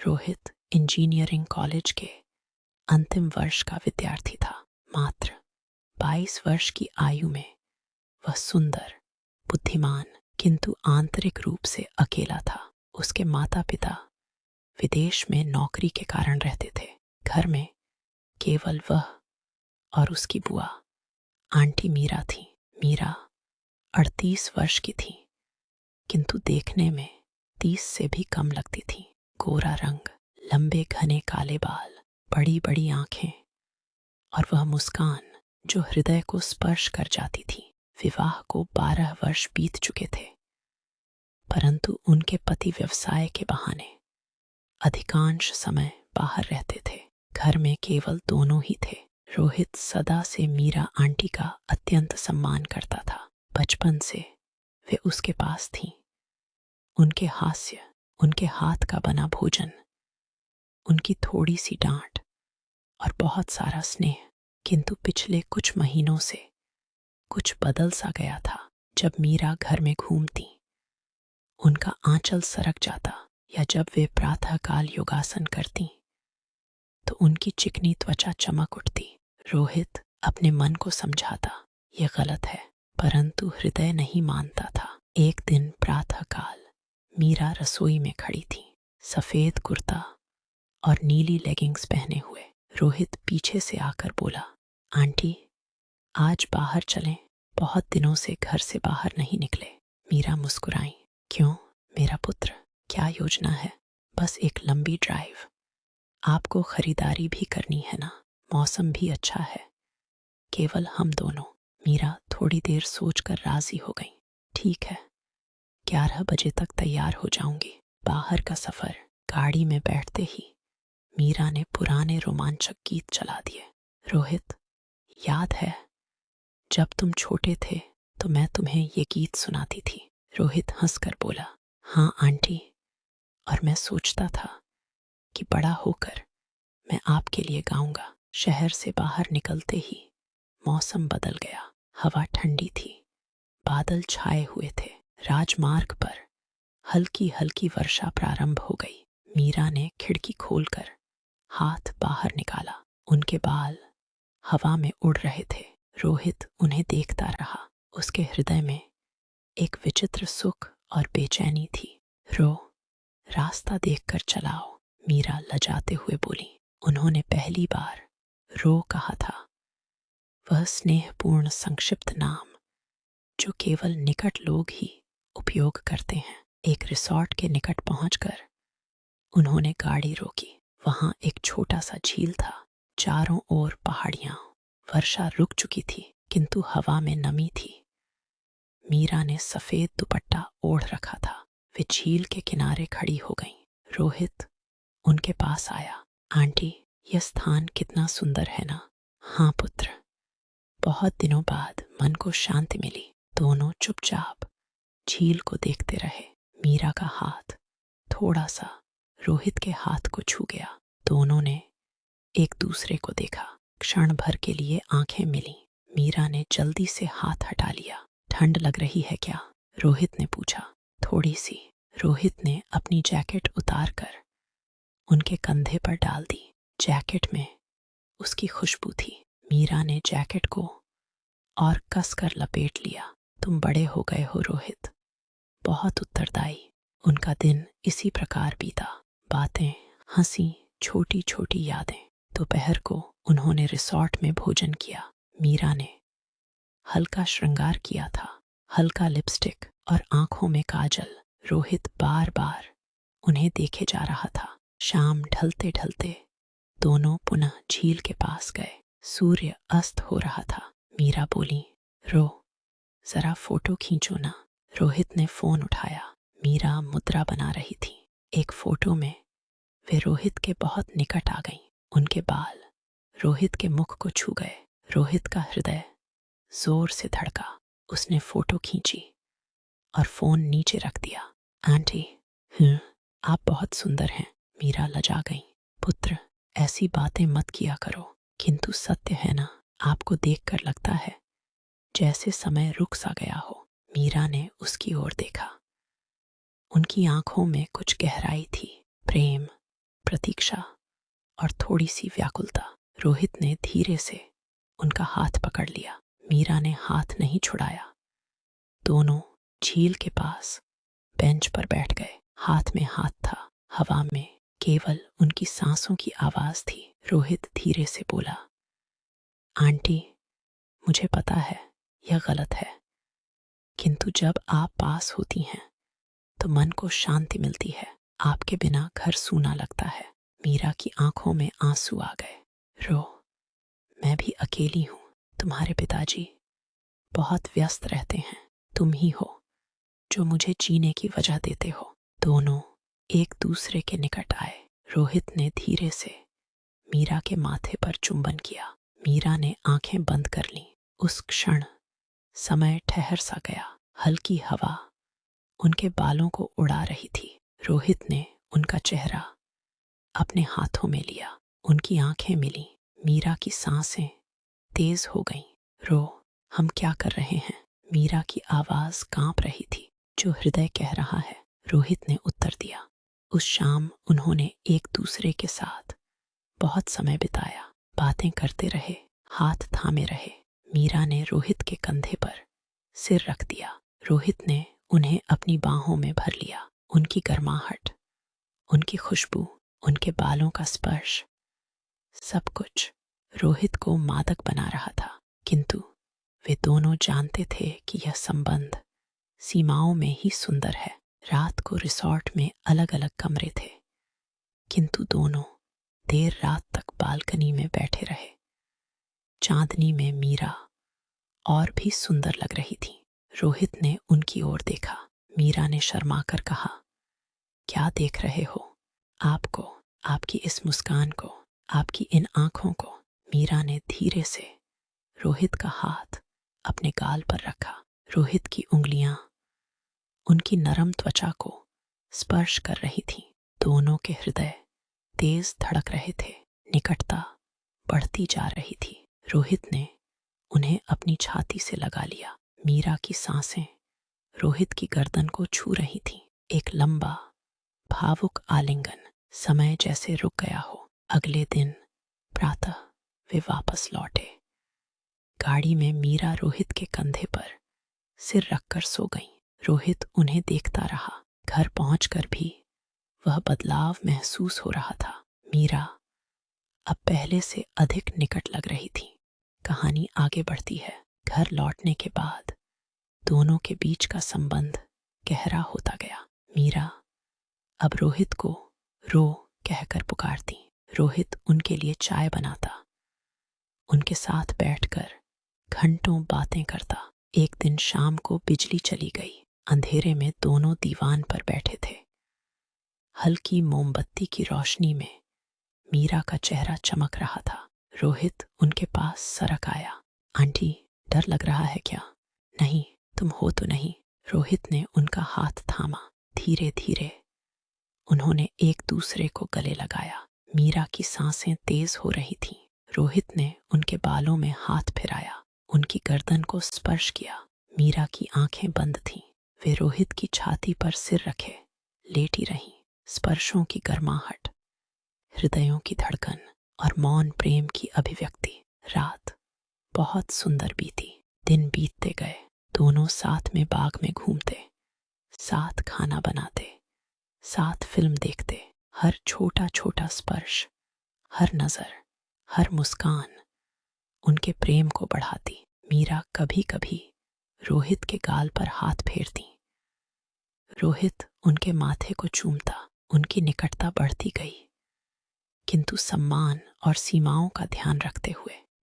Rohit engineering college के अंतिम वर्ष का विद्यार्थी था। मात्र 22 वर्ष की आयु में वह सुंदर, बुद्धिमान किंतु आंतरिक रूप से अकेला था। उसके माता पिता विदेश में नौकरी के कारण रहते थे। घर में केवल वह और उसकी बुआ आंटी मीरा थी। मीरा 38 वर्ष की थी, किंतु देखने में 30 से भी कम लगती थी। गोरा रंग, लंबे घने काले बाल, बड़ी बड़ी आंखें और वह मुस्कान जो हृदय को स्पर्श कर जाती थी। विवाह को 12 वर्ष बीत चुके थे, परंतु उनके पति व्यवसाय के बहाने अधिकांश समय बाहर रहते थे। घर में केवल दोनों ही थे। रोहित सदा से मीरा आंटी का अत्यंत सम्मान करता था। बचपन से वे उसके पास थीं। उनके हास्य, उनके हाथ का बना भोजन, उनकी थोड़ी सी डांट और बहुत सारा स्नेह। किंतु पिछले कुछ महीनों से कुछ बदल सा गया था। जब मीरा घर में घूमती, उनका आंचल सरक जाता, या जब वे प्रातःकाल योगासन करती तो उनकी चिकनी त्वचा चमक उठती। रोहित अपने मन को समझाता, यह गलत है, परंतु हृदय नहीं मानता था। एक दिन प्रातःकाल मीरा रसोई में खड़ी थी, सफेद कुर्ता और नीली लेगिंग्स पहने हुए। रोहित पीछे से आकर बोला, आंटी, आज बाहर चलें, बहुत दिनों से घर से बाहर नहीं निकले। मीरा मुस्कुराई, क्यों मेरा पुत्र, क्या योजना है? बस एक लंबी ड्राइव। आपको खरीदारी भी करनी है ना? मौसम भी अच्छा है, केवल हम दोनों। मीरा थोड़ी देर सोचकर राजी हो गई। ठीक है, 11 बजे तक तैयार हो जाऊंगी। बाहर का सफर। गाड़ी में बैठते ही मीरा ने पुराने रोमांचक गीत चला दिए। रोहित, याद है जब तुम छोटे थे तो मैं तुम्हें ये गीत सुनाती थी? रोहित हंसकर बोला, हाँ आंटी, और मैं सोचता था कि बड़ा होकर मैं आपके लिए गाऊंगा। शहर से बाहर निकलते ही मौसम बदल गया। हवा ठंडी थी, बादल छाए हुए थे। राजमार्ग पर हल्की हल्की वर्षा प्रारंभ हो गई। मीरा ने खिड़की खोलकर हाथ बाहर निकाला। उनके बाल हवा में उड़ रहे थे। रोहित उन्हें देखता रहा। उसके हृदय में एक विचित्र सुख और बेचैनी थी। रास्ता देखकर चलाओ, मीरा लजाते हुए बोली। उन्होंने पहली बार रो कहा था। वह स्नेहपूर्ण संक्षिप्त नाम जो केवल निकट लोग ही उपयोग करते हैं। एक रिसॉर्ट के निकट पहुंचकर उन्होंने गाड़ी रोकी। वहां एक छोटा सा झील था, चारों ओर पहाड़ियां। वर्षा रुक चुकी थी, किंतु हवा में नमी थी। मीरा ने सफेद दुपट्टा ओढ़ रखा था। वे झील के किनारे खड़ी हो गईं। रोहित उनके पास आया। आंटी, यह स्थान कितना सुंदर है ना? हाँ पुत्र, बहुत दिनों बाद मन को शांति मिली। दोनों चुपचाप झील को देखते रहे। मीरा का हाथ थोड़ा सा रोहित के हाथ को छू गया। दोनों ने एक दूसरे को देखा। क्षण भर के लिए आंखें मिली। मीरा ने जल्दी से हाथ हटा लिया। ठंड लग रही है क्या? रोहित ने पूछा। थोड़ी सी। रोहित ने अपनी जैकेट उतारकर उनके कंधे पर डाल दी। जैकेट में उसकी खुशबू थी। मीरा ने जैकेट को और कसकर लपेट लिया। तुम बड़े हो गए हो रोहित, बहुत उत्तरदायी। उनका दिन इसी प्रकार बीता। बातें, हंसी, छोटी छोटी यादें। दोपहर को उन्होंने रिसॉर्ट में भोजन किया। मीरा ने हल्का श्रृंगार किया था, हल्का लिपस्टिक और आंखों में काजल। रोहित बार बार उन्हें देखे जा रहा था। शाम ढलते ढलते दोनों पुनः झील के पास गए। सूर्य अस्त हो रहा था। मीरा बोली, जरा फोटो खींचो ना। रोहित ने फोन उठाया। मीरा मुद्रा बना रही थी। एक फोटो में वे रोहित के बहुत निकट आ गईं। उनके बाल रोहित के मुख को छू गए। रोहित का हृदय जोर से धड़का। उसने फोटो खींची और फोन नीचे रख दिया। आंटी, आप बहुत सुंदर हैं। मीरा लजा गई। पुत्र, ऐसी बातें मत किया करो। किंतु सत्य है ना, आपको देखकर लगता है जैसे समय रुक सा गया हो। मीरा ने उसकी ओर देखा। उनकी आंखों में कुछ गहराई थी, प्रेम, प्रतीक्षा और थोड़ी सी व्याकुलता। रोहित ने धीरे से उनका हाथ पकड़ लिया। मीरा ने हाथ नहीं छुड़ाया। दोनों झील के पास बेंच पर बैठ गए। हाथ में हाथ था, हवा में केवल उनकी सांसों की आवाज थी। रोहित धीरे से बोला, आंटी, मुझे पता है यह गलत है, किंतु जब आप पास होती हैं तो मन को शांति मिलती है। आपके बिना घर सूना लगता है। मीरा की आंखों में आंसू आ गए। रो, मैं भी अकेली हूं। तुम्हारे पिताजी बहुत व्यस्त रहते हैं। तुम ही हो जो मुझे जीने की वजह देते हो। दोनों एक दूसरे के निकट आए। रोहित ने धीरे से मीरा के माथे पर चुंबन किया। मीरा ने आंखें बंद कर लीं। उस क्षण समय ठहर सा गया। हल्की हवा उनके बालों को उड़ा रही थी। रोहित ने उनका चेहरा अपने हाथों में लिया। उनकी आंखें मिली। मीरा की सांसें तेज हो गईं। रो, हम क्या कर रहे हैं? मीरा की आवाज कांप रही थी। जो हृदय कह रहा है, रोहित ने उत्तर दिया। उस शाम उन्होंने एक दूसरे के साथ बहुत समय बिताया। बातें करते रहे, हाथ थामे रहे। मीरा ने रोहित के कंधे पर सिर रख दिया। रोहित ने उन्हें अपनी बाहों में भर लिया। उनकी गर्माहट, उनकी खुशबू, उनके बालों का स्पर्श, सब कुछ रोहित को मादक बना रहा था। किंतु वे दोनों जानते थे कि यह संबंध सीमाओं में ही सुंदर है। रात को रिसॉर्ट में अलग अलग कमरे थे, किंतु दोनों देर रात तक बालकनी में बैठे रहे। चांदनी में मीरा और भी सुंदर लग रही थी। रोहित ने उनकी ओर देखा। मीरा ने शर्माकर कहा, क्या देख रहे हो? आपको, आपकी इस मुस्कान को, आपकी इन आंखों को। मीरा ने धीरे से रोहित का हाथ अपने गाल पर रखा। रोहित की उंगलियां उनकी नरम त्वचा को स्पर्श कर रही थीं। दोनों के हृदय तेज धड़क रहे थे। निकटता बढ़ती जा रही थी। रोहित ने उन्हें अपनी छाती से लगा लिया। मीरा की सांसें रोहित की गर्दन को छू रही थीं। एक लंबा भावुक आलिंगन। समय जैसे रुक गया हो। अगले दिन प्रातः वे वापस लौटे। गाड़ी में मीरा रोहित के कंधे पर सिर रखकर सो गईं। रोहित उन्हें देखता रहा। घर पहुंचकर भी वह बदलाव महसूस हो रहा था। मीरा अब पहले से अधिक निकट लग रही थी। कहानी आगे बढ़ती है। घर लौटने के बाद दोनों के बीच का संबंध गहरा होता गया। मीरा अब रोहित को रो कहकर पुकारती। रोहित उनके लिए चाय बनाता, उनके साथ बैठकर घंटों बातें करता। एक दिन शाम को बिजली चली गई। अंधेरे में दोनों दीवान पर बैठे थे। हल्की मोमबत्ती की रोशनी में मीरा का चेहरा चमक रहा था। रोहित उनके पास सरक आया। आंटी, डर लग रहा है क्या? नहीं, तुम हो तो नहीं। रोहित ने उनका हाथ थामा। धीरे धीरे उन्होंने एक दूसरे को गले लगाया। मीरा की सांसें तेज हो रही थीं। रोहित ने उनके बालों में हाथ फिराया, उनकी गर्दन को स्पर्श किया। मीरा की आंखें बंद थीं। वे रोहित की छाती पर सिर रखे लेटी रहीं। स्पर्शों की गर्माहट, हृदयों की धड़कन और मौन प्रेम की अभिव्यक्ति। रात बहुत सुंदर बीती। दिन बीतते गए। दोनों साथ में बाग में घूमते, साथ खाना बनाते, साथ फिल्म देखते। हर छोटा छोटा स्पर्श, हर नजर, हर मुस्कान उनके प्रेम को बढ़ाती। मीरा कभी कभी रोहित के गाल पर हाथ फेरती। रोहित उनके माथे को चूमता। उनकी निकटता बढ़ती गई, किंतु सम्मान और सीमाओं का ध्यान रखते हुए।